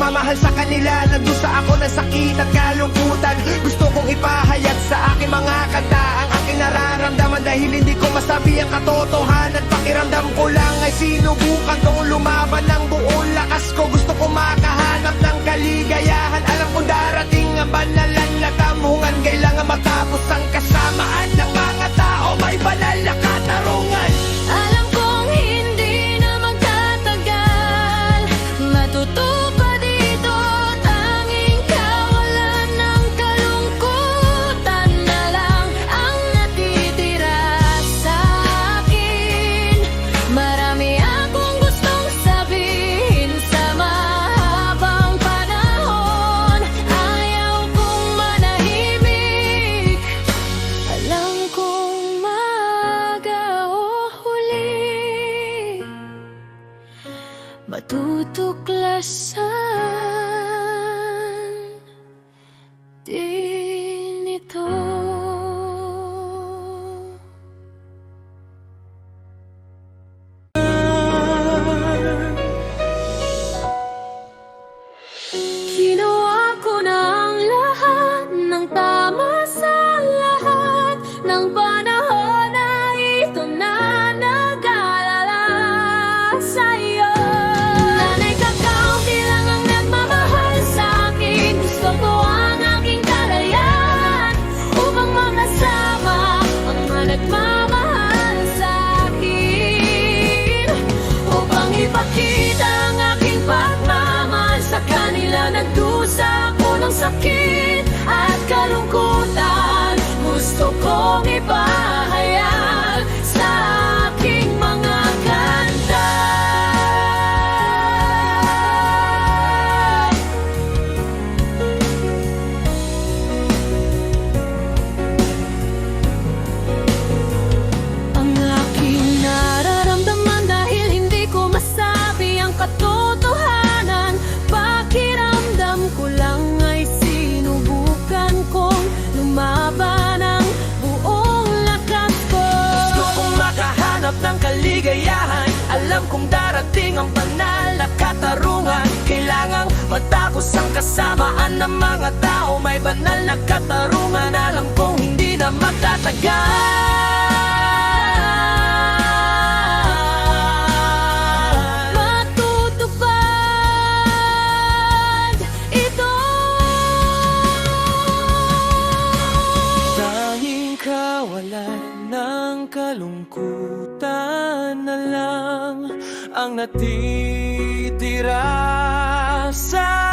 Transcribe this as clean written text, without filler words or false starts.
nagmamahal sa kanila. Nandun sa ako ng sakit at kalungkutan. Gusto kong ipahayag sa aking mga kanta ang aking nararamdaman, dahil hindi ko masabi ang katotohanan. Pakiramdam ko lang ay sinubukan kong lumaban ng buong lakas ko. Gusto ko makahanap ng kaligayahan. Alam kong darating ang banalan na tamungan. Kailangan matapos ang kasamaan ng mga tao, may banal na katarungan. Alam kong hindi na magtatagal, matutupad dito, tanging kawalan ng kalungkutan na lang ang natitira sa akin. Marami akong gustong sabihin sa mahabang panahon, ayaw kong manahimik. Alam kong maaga o huli, matutuklasan din ito. Ginawa ko na ang lahat ng tama sa lahat ng panahon na ito na nag-aalala sa'yo. Nanay kakaunti lang ang nagmamahal sa akin. Gusto ko ang aking kalayaan upang makasama ang mga nagmamahal sa akin. Upang ipakita ang aking pagmamahal sa kanila, nagdusa ako ng sakit at kalungkutan. Gusto kong ipahayag sa aking mga kanta. Ang aking nararamdaman dahil hindi ko masabi ang katotohanan. Pakiramdam ko lang ay sinubukan kong lumaban ng buong lakas ko. Gusto kong makahanap ng kaligayahan. Alam kong darating ang banal na katarungan. Kailangang matapos ang kasamaan ng mga tao, may banal na katarungan. Alam kong hindi na magtatagal. Matutupad ito. Tanging kawalan ng kalungkutan na lang ang natitira sa